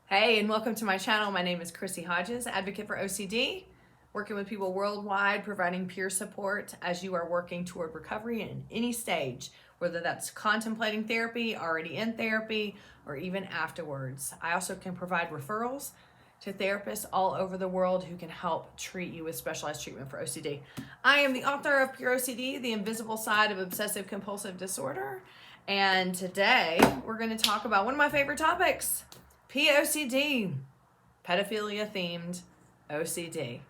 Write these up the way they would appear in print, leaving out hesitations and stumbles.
Hey, and welcome to my channel. My name is Chrissy Hodges, advocate for OCD, working with people worldwide, providing peer support as you are working toward recovery in any stage, whether that's contemplating therapy, already in therapy, or even afterwards. I also can provide referrals to therapists all over the world who can help treat you with specialized treatment for OCD. I am the author of Pure OCD, The Invisible Side of Obsessive Compulsive Disorder. And today we're going to talk about one of my favorite topics, POCD, pedophilia themed OCD.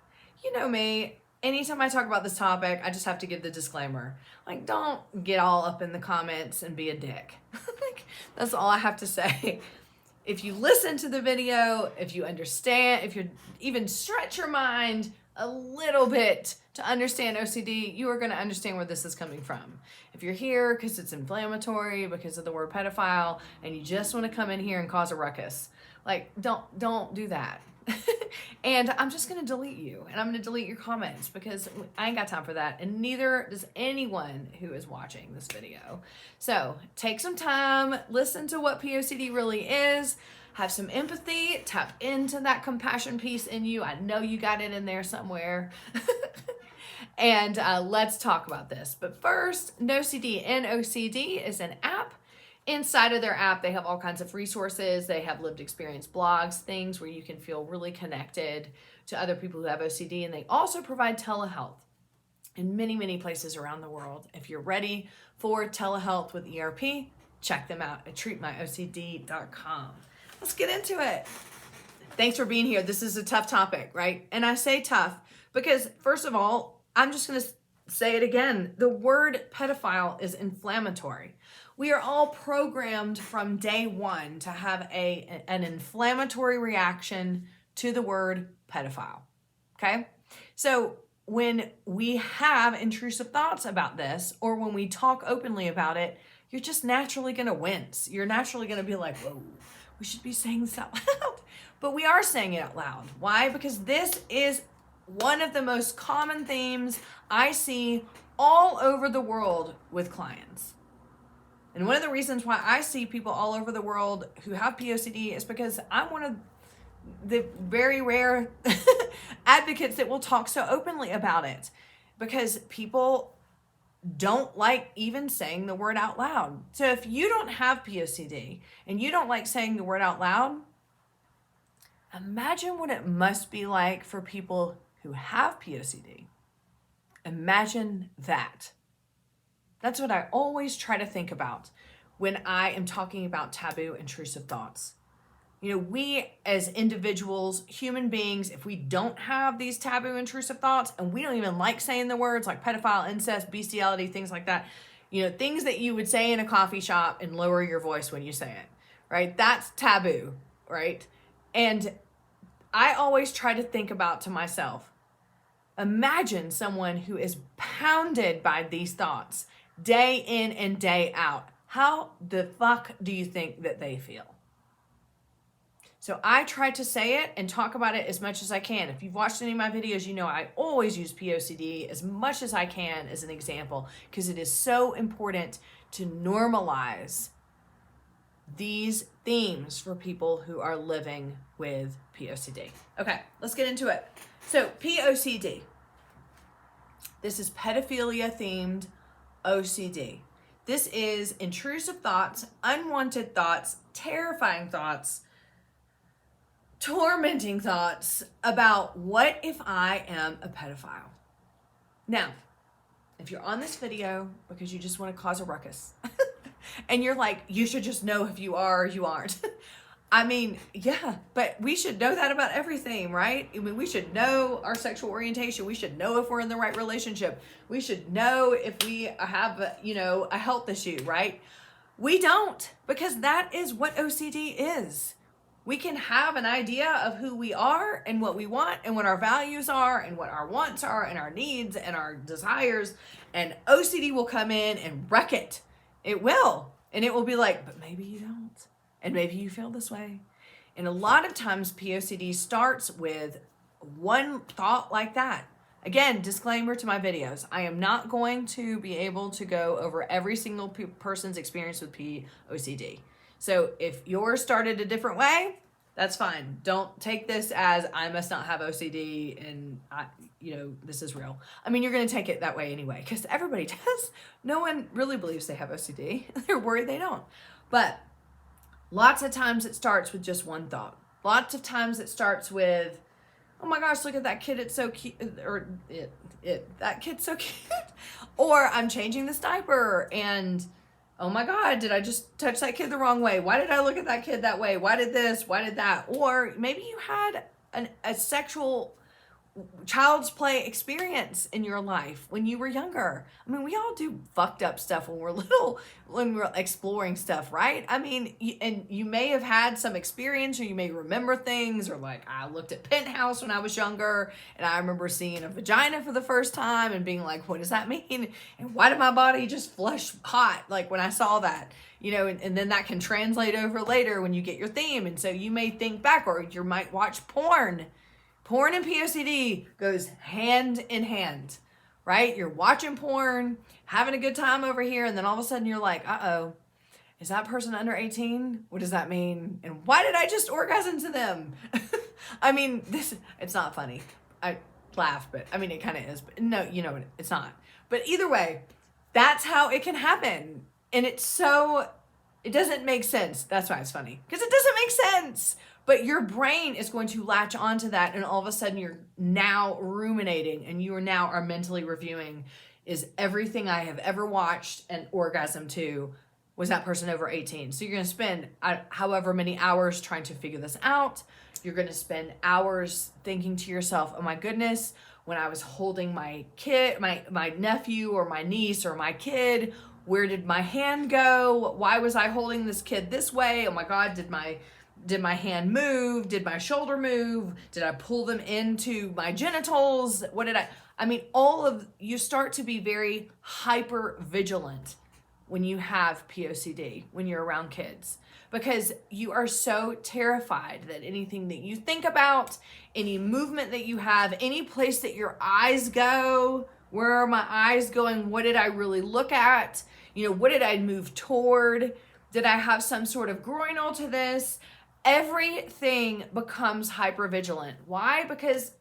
You know me, anytime I talk about this topic, I just have to give the disclaimer. Like, don't get all up in the comments and be a dick. That's all I have to say. If you listen to the video, if you understand, if you even stretch your mind a little bit to understand OCD, you are going to understand where this is coming from. If you're here because it's inflammatory, because of the word pedophile, and you just want to come in here and cause a ruckus, like, don't do that. And I'm just going to delete you, and I'm going to delete your comments because I ain't got time for that, and neither does anyone who is watching this video. So take some time, listen to what POCD really is, have some empathy, tap into that compassion piece in you. I know you got it in there somewhere. And let's talk about this. But first, NoCD. NoCD is an app. Inside of their app, they have all kinds of resources. They have lived experience blogs, things where you can feel really connected to other people who have OCD. And they also provide telehealth in many, many places around the world. If you're ready for telehealth with ERP, check them out at treatmyocd.com. Let's get into it. Thanks for being here. This is a tough topic, right? And I say tough because, first of all, I'm just going to say it again. The word pedophile is inflammatory. We are all programmed from day one to have an inflammatory reaction to the word pedophile, okay? So when we have intrusive thoughts about this, or when we talk openly about it, you're just naturally going to wince. You're naturally going to be like, whoa, we should be saying this out loud. But we are saying it out loud. Why? Because this is one of the most common themes I see all over the world with clients. And one of the reasons why I see people all over the world who have POCD is because I'm one of the very rare advocates that will talk so openly about it, because people don't like even saying the word out loud. So if you don't have POCD and you don't like saying the word out loud, imagine what it must be like for people who have POCD. Imagine that. That's what I always try to think about when I am talking about taboo, intrusive thoughts. You know, we as individuals, human beings, if we don't have these taboo, intrusive thoughts, and we don't even like saying the words like pedophile, incest, bestiality, things like that, you know, things that you would say in a coffee shop and lower your voice when you say it, right? That's taboo, right? And I always try to think about to myself, imagine someone who is pounded by these thoughts day in and day out. How the fuck do you think that they feel? So I try to say it and talk about it as much as I can. If you've watched any of my videos, you know I always use POCD as much as I can as an example, because it is so important to normalize these themes for people who are living with POCD. Okay, let's get into it. So POCD. This is pedophilia themed OCD. This is intrusive thoughts, unwanted thoughts, terrifying thoughts, tormenting thoughts about what if I am a pedophile. Now, if you're on this video because you just want to cause a ruckus and you're like, you should just know if you are or you aren't. I mean, yeah, but we should know that about everything, right? I mean, we should know our sexual orientation. We should know if we're in the right relationship. We should know if we have, a health issue, right? We don't, because that is what OCD is. We can have an idea of who we are and what we want and what our values are and what our wants are and our needs and our desires, and OCD will come in and wreck it. It will. And it will be like, but maybe you don't. And maybe you feel this way. And a lot of times POCD starts with one thought like that. Again, disclaimer to my videos. I am not going to be able to go over every single person's experience with POCD. So if yours started a different way, That's fine. Don't take this as I must not have OCD and this is real. I mean, you're going to take it that way anyway, because everybody does. No one really believes they have OCD. They're worried they don't. But lots of times it starts with just one thought. Lots of times it starts with, oh my gosh, look at that kid, it's so cute, or that kid's so cute. Or I'm changing this diaper and, oh my God, did I just touch that kid the wrong way? Why did I look at that kid that way? Why did this? Why did that? Or maybe you had a sexual child's play experience in your life when you were younger. I mean, we all do fucked up stuff when we're little, when we're exploring stuff, right? I mean, and you may have had some experience, or you may remember things, or like I looked at Penthouse when I was younger and I remember seeing a vagina for the first time and being like, what does that mean? And why did my body just flush hot like when I saw that? And then that can translate over later when you get your theme. And so you may think back, or you might watch porn. Porn and POCD goes hand in hand, right? You're watching porn, having a good time over here, and then all of a sudden you're like, uh-oh, is that person under 18? What does that mean? And why did I just orgasm to them? I mean, it's not funny. I laugh, but I mean, it kind of is. But no, it's not. But either way, that's how it can happen. And it doesn't make sense. That's why it's funny, because it doesn't make sense. But your brain is going to latch onto that, and all of a sudden you're now ruminating, and you are mentally reviewing, is everything I have ever watched and orgasm to, was that person over 18? So you're going to spend however many hours trying to figure this out. You're going to spend hours thinking to yourself, oh my goodness, when I was holding my kid, my nephew or my niece or my kid, where did my hand go? Why was I holding this kid this way? Oh my God, did my hand move? Did my shoulder move? Did I pull them into my genitals? You start to be very hyper vigilant when you have POCD, when you're around kids, because you are so terrified that anything that you think about, any movement that you have, any place that your eyes go, where are my eyes going? What did I really look at? What did I move toward? Did I have some sort of groinal to this? Everything becomes hypervigilant. Why? Because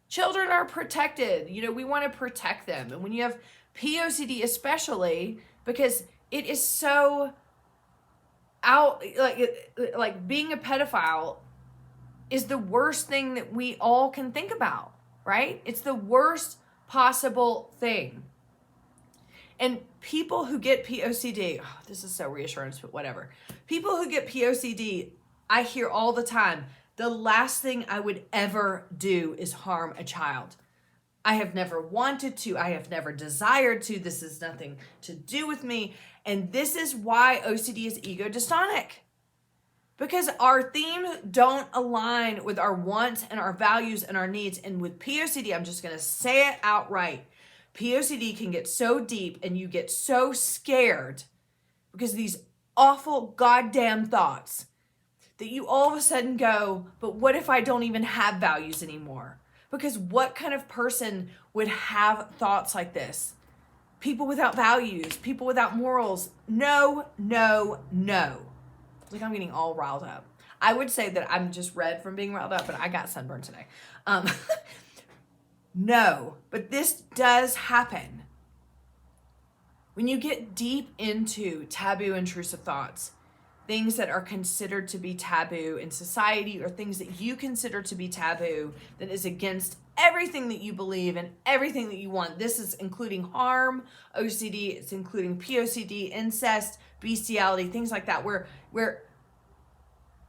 children are protected. We want to protect them. And when you have POCD especially, because it is so out, like being a pedophile is the worst thing that we all can think about, right? It's the worst possible thing. And people who get POCD, this is so reassurance, but whatever. People who get POCD, I hear all the time, the last thing I would ever do is harm a child. I have never wanted to. I have never desired to. This is nothing to do with me. And this is why OCD is ego-dystonic. Because our themes don't align with our wants and our values and our needs. And with POCD, I'm just going to say it outright. POCD can get so deep and you get so scared because these awful goddamn thoughts that you all of a sudden go, but what if I don't even have values anymore? Because what kind of person would have thoughts like this? People without values, people without morals. No, no, no. Like, I'm getting all riled up. I would say that I'm just red from being riled up, but I got sunburned today. No, but this does happen. When you get deep into taboo, intrusive thoughts, things that are considered to be taboo in society, or things that you consider to be taboo that is against everything that you believe and everything that you want. This is including harm, OCD, it's including POCD, incest, bestiality, things like that, where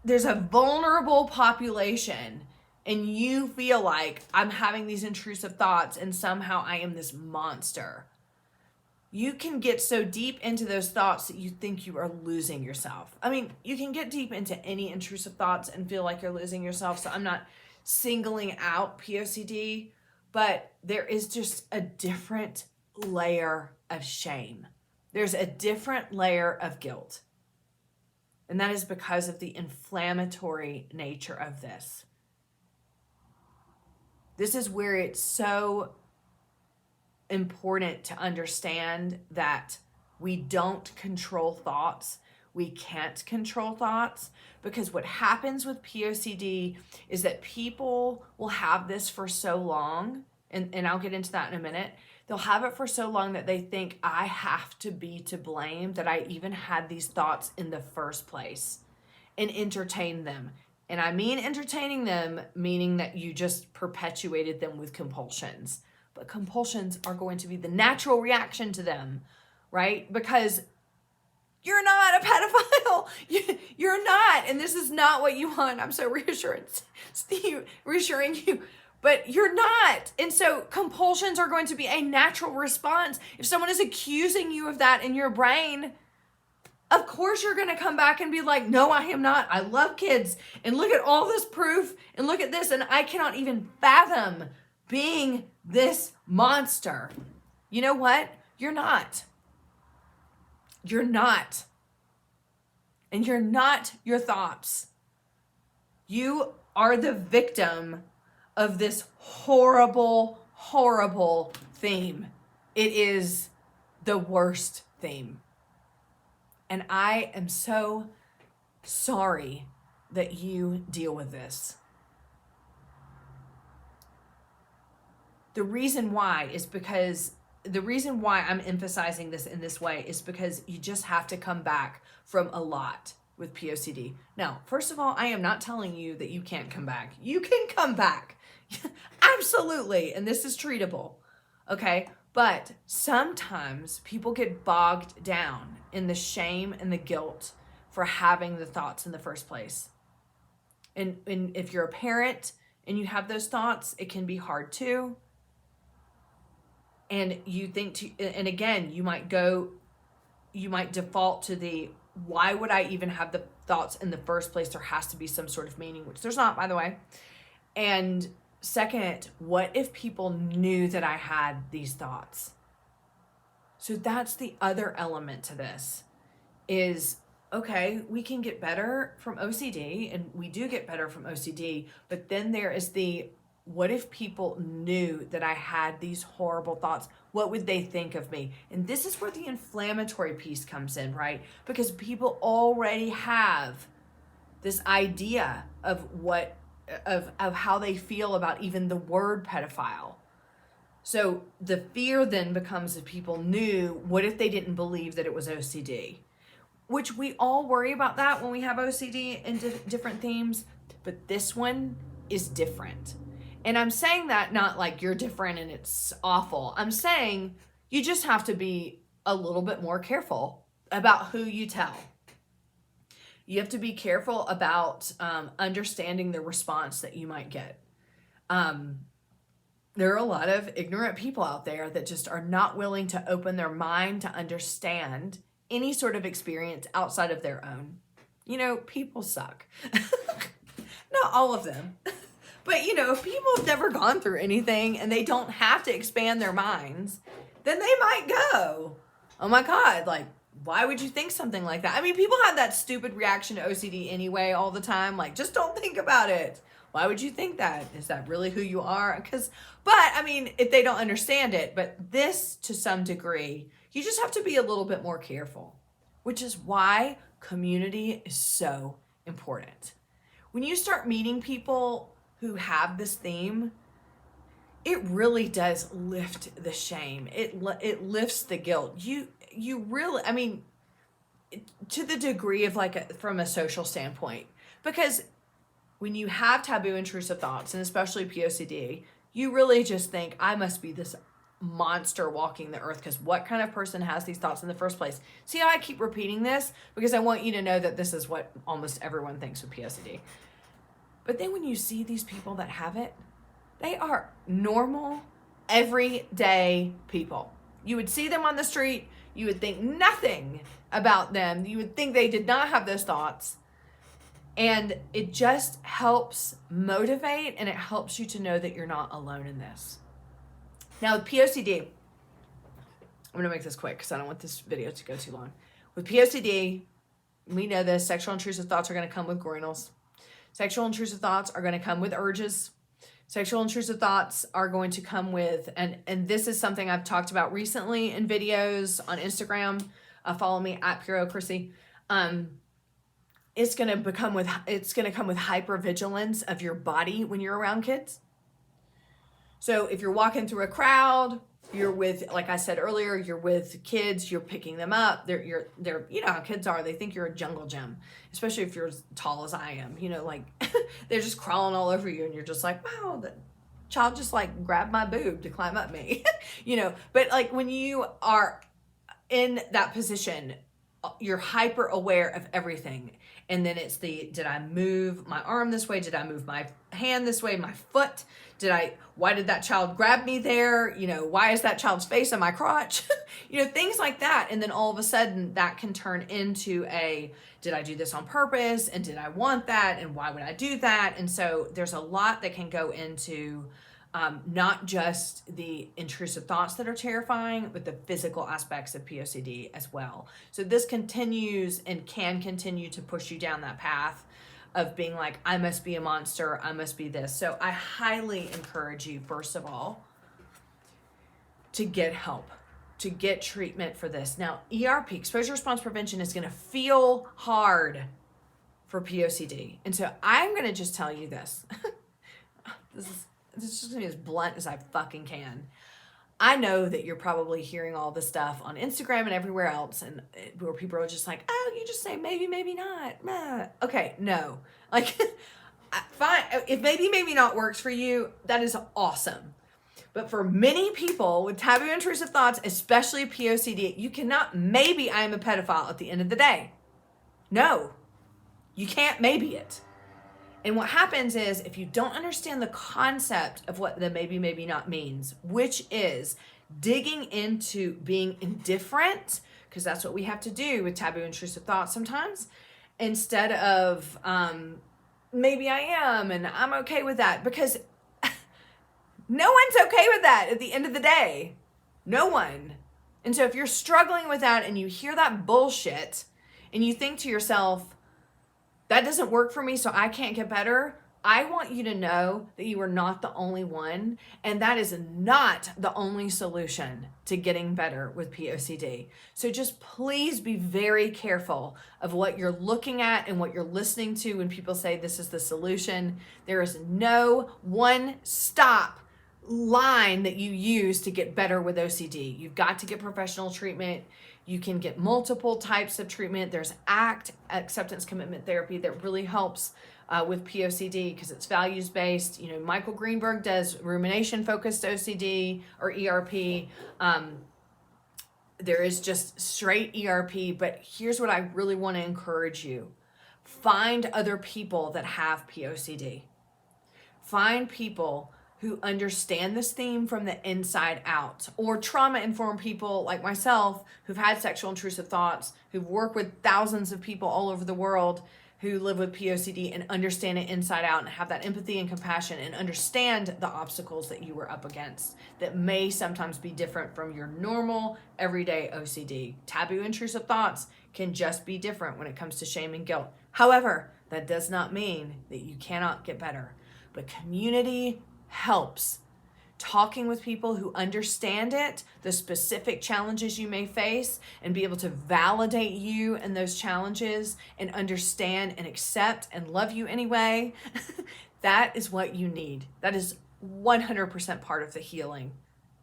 there's a vulnerable population and you feel like I'm having these intrusive thoughts and somehow I am this monster. You can get so deep into those thoughts that you think you are losing yourself. I mean, you can get deep into any intrusive thoughts and feel like you're losing yourself. So I'm not singling out POCD, but there is just a different layer of shame. There's a different layer of guilt. And that is because of the inflammatory nature of this. This is where it's so important to understand that we don't control thoughts. We can't control thoughts, Because what happens with POCD is that people will have this for so long, and I'll get into that in a minute. They'll have it for so long that they think I have to be to blame that I even had these thoughts in the first place, and entertain them. And I mean entertaining them, meaning that you just perpetuated them with compulsions. But compulsions are going to be the natural reaction to them, right? Because you're not a pedophile. You're not. And this is not what you want. I'm so reassuring you. But you're not. And so compulsions are going to be a natural response. If someone is accusing you of that in your brain, of course you're going to come back and be like, no, I am not. I love kids. And look at all this proof. And look at this. And I cannot even fathom being this monster. You know what? You're not. You're not. And you're not your thoughts. You are the victim of this horrible, horrible theme. It is the worst theme. And I am so sorry that you deal with this. The reason why I'm emphasizing this in this way is because you just have to come back from a lot with POCD. Now, first of all, I am not telling you that you can't come back. You can come back. Absolutely. And this is treatable. Okay. But sometimes people get bogged down in the shame and the guilt for having the thoughts in the first place. And if you're a parent and you have those thoughts, it can be hard too. And you think and again, you might default to the, why would I even have the thoughts in the first place? There has to be some sort of meaning, which there's not, by the way. And second, what if people knew that I had these thoughts? So that's the other element to this is, okay, we can get better from OCD, and we do get better from OCD, but then there is the, what if people knew that I had these horrible thoughts? What would they think of me? And this is where the inflammatory piece comes in, right? Because people already have this idea of how they feel about even the word pedophile. So the fear then becomes, if people knew, what if they didn't believe that it was OCD? Which we all worry about that when we have OCD and different themes, but this one is different. And I'm saying that not like you're different and it's awful. I'm saying you just have to be a little bit more careful about who you tell. You have to be careful about understanding the response that you might get. There are a lot of ignorant people out there that just are not willing to open their mind to understand any sort of experience outside of their own. You know, people suck. Not all of them. But, you know, if people have never gone through anything and they don't have to expand their minds, then they might go, oh my God, like, why would you think something like that? I mean, people have that stupid reaction to OCD anyway all the time. Like, just don't think about it. Why would you think that? Is that really who you are? But I mean, if they don't understand it, but this to some degree, you just have to be a little bit more careful, which is why community is so important. When you start meeting people who have this theme, it really does lift the shame. It lifts the guilt. You really, I mean, to the degree of from a social standpoint, because when you have taboo intrusive thoughts, and especially POCD, you really just think, I must be this monster walking the earth, because what kind of person has these thoughts in the first place? See how I keep repeating this? Because I want you to know that this is what almost everyone thinks with POCD. But then when you see these people that have it, they are normal, everyday people. You would see them on the street, you would think nothing about them. You would think they did not have those thoughts. And it just helps motivate, and it helps you to know that you're not alone in this. Now with POCD, I'm going to make this quick because I don't want this video to go too long. With POCD, we know this, sexual intrusive thoughts are going to come with groinals. Sexual intrusive thoughts are going to come with urges. Sexual intrusive thoughts are going to come with, and this is something I've talked about recently in videos on Instagram. Follow me at Puro Chrissy. it's going to come with hypervigilance of your body when you're around kids. So if you're walking through a crowd, you're with, like I said earlier, you're with kids, you're picking them up. They're, you know how kids are. They think you're a jungle gym, especially if you're as tall as I am, you know, like they're just crawling all over you and you're just like, wow, the child just like grabbed my boob to climb up me, you know, but like when you are in that position, you're hyper aware of everything. And then it's did I move my arm this way? Did I move my hand this way? My foot? Why did that child grab me there? You know, why is that child's face on my crotch? You know, things like that. And then all of a sudden that can turn into did I do this on purpose? And did I want that? And why would I do that? And so there's a lot that can go into not just the intrusive thoughts that are terrifying, but the physical aspects of POCD as well. So this continues and can continue to push you down that path of being like, I must be a monster, I must be this. So I highly encourage you, first of all, to get help, to get treatment for this. Now, ERP, exposure response prevention, is going to feel hard for POCD. And so I'm going to just tell you this. This is just going to be as blunt as I fucking can. I know that you're probably hearing all this stuff on Instagram and everywhere else, and where people are just like, oh, you just say maybe, maybe not. Nah. Okay, no. Like, fine. If maybe, maybe not works for you, that is awesome. But for many people with taboo intrusive thoughts, especially POCD, you cannot maybe I am a pedophile at the end of the day. No, you can't maybe it. And what happens is, if you don't understand the concept of what the maybe, maybe not means, which is digging into being indifferent, because that's what we have to do with taboo intrusive thoughts sometimes, instead of maybe I am and I'm okay with that, because no one's okay with that at the end of the day. No one. And so if you're struggling with that and you hear that bullshit and you think to yourself, that doesn't work for me, so I can't get better, I want you to know that you are not the only one, and that is not the only solution to getting better with POCD. So just please be very careful of what you're looking at and what you're listening to when people say this is the solution. There is no one-stop line that you use to get better with OCD. You've got to get professional treatment. You can get multiple types of treatment. There's ACT, acceptance commitment therapy, that really helps with POCD because it's values-based. You know, Michael Greenberg does rumination-focused OCD or ERP. There is just straight ERP, but here's what I really want to encourage you. Find other people that have POCD. Find people who understand this theme from the inside out, or trauma-informed people like myself who've had sexual intrusive thoughts, who've worked with thousands of people all over the world who live with POCD and understand it inside out and have that empathy and compassion and understand the obstacles that you were up against that may sometimes be different from your normal everyday OCD. Taboo intrusive thoughts can just be different when it comes to shame and guilt. However, that does not mean that you cannot get better. But community helps. Talking with people who understand it, the specific challenges you may face, and be able to validate you and those challenges and understand and accept and love you anyway, that is what you need. That is 100% part of the healing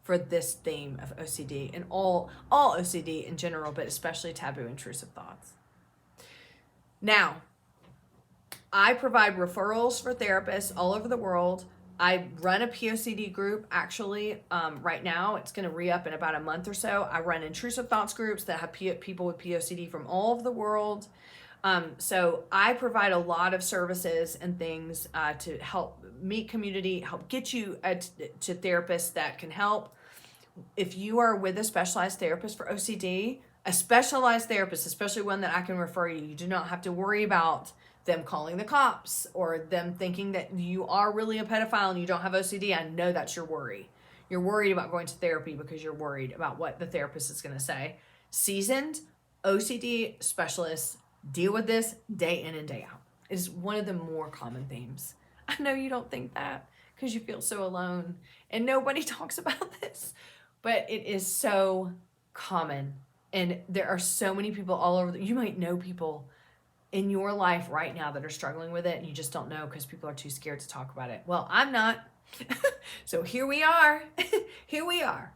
for this theme of OCD and all OCD in general, but especially taboo intrusive thoughts. Now, I provide referrals for therapists all over the world. I run a POCD group actually right now. It's going to re-up in about a month or so. I run intrusive thoughts groups that have people with POCD from all over the world. So I provide a lot of services and things to help meet community, help get you to therapists that can help. If you are with a specialized therapist for OCD, a specialized therapist, especially one that I can refer you, you do not have to worry about them calling the cops or them thinking that you are really a pedophile and you don't have OCD. I know that's your worry. You're worried about going to therapy because you're worried about what the therapist is going to say. Seasoned OCD specialists deal with this day in and day out. It is one of the more common themes. I know you don't think that because you feel so alone and nobody talks about this, but it is so common. And there are so many people all over. You might know people in your life right now that are struggling with it and you just don't know because people are too scared to talk about it? Well, I'm not. So here we are. Here we are.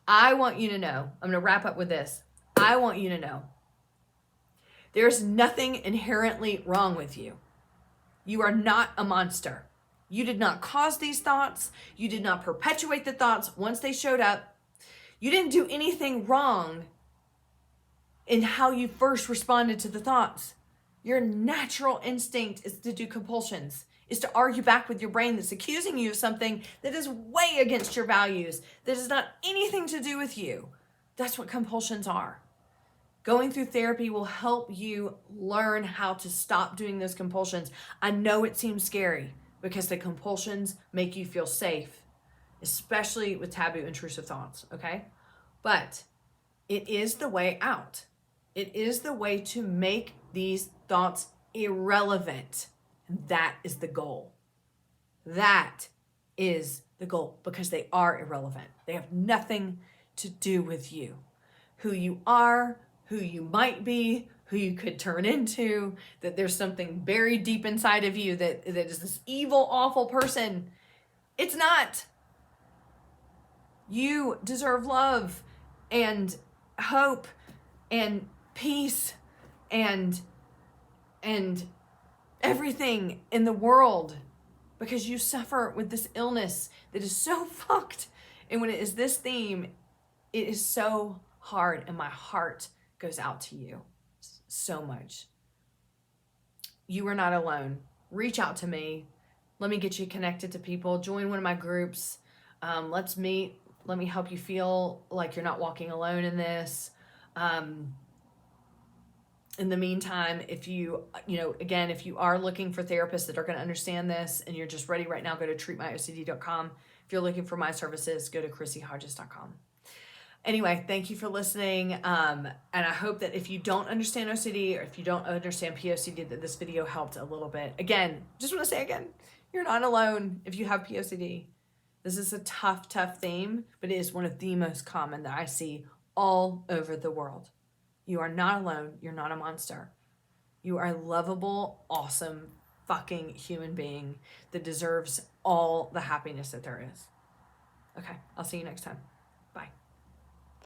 I want you to know, I'm going to wrap up with this. I want you to know there's nothing inherently wrong with you. You are not a monster. You did not cause these thoughts. You did not perpetuate the thoughts once they showed up. You didn't do anything wrong in how you first responded to the thoughts. Your natural instinct is to do compulsions, is to argue back with your brain that's accusing you of something that is way against your values, that has not anything to do with you. That's what compulsions are. Going through therapy will help you learn how to stop doing those compulsions. I know it seems scary because the compulsions make you feel safe, especially with taboo, intrusive thoughts, okay? But it is the way out. It is the way to make these thoughts irrelevant. And that is the goal. That is the goal because they are irrelevant. They have nothing to do with you. Who you are, who you might be, who you could turn into, that there's something buried deep inside of you that is this evil, awful person. It's not. You deserve love and hope and peace and everything in the world because you suffer with this illness that is so fucked. And when it is this theme, it is so hard, and my heart goes out to you so much. You are not alone. Reach out to me. Let me get you connected to people. Join one of my groups. Let's meet. Let me help you feel like you're not walking alone in this. In the meantime, if you are looking for therapists that are going to understand this and you're just ready right now, go to treatmyocd.com. If you're looking for my services, go to chrissyhodges.com. Anyway, thank you for listening. And I hope that if you don't understand OCD or if you don't understand POCD, that this video helped a little bit. Again, just want to say again, you're not alone if you have POCD. This is a tough theme, but it is one of the most common that I see all over the world. You are not alone. You're not a monster. You are a lovable, awesome, fucking human being that deserves all the happiness that there is. Okay, I'll see you next time.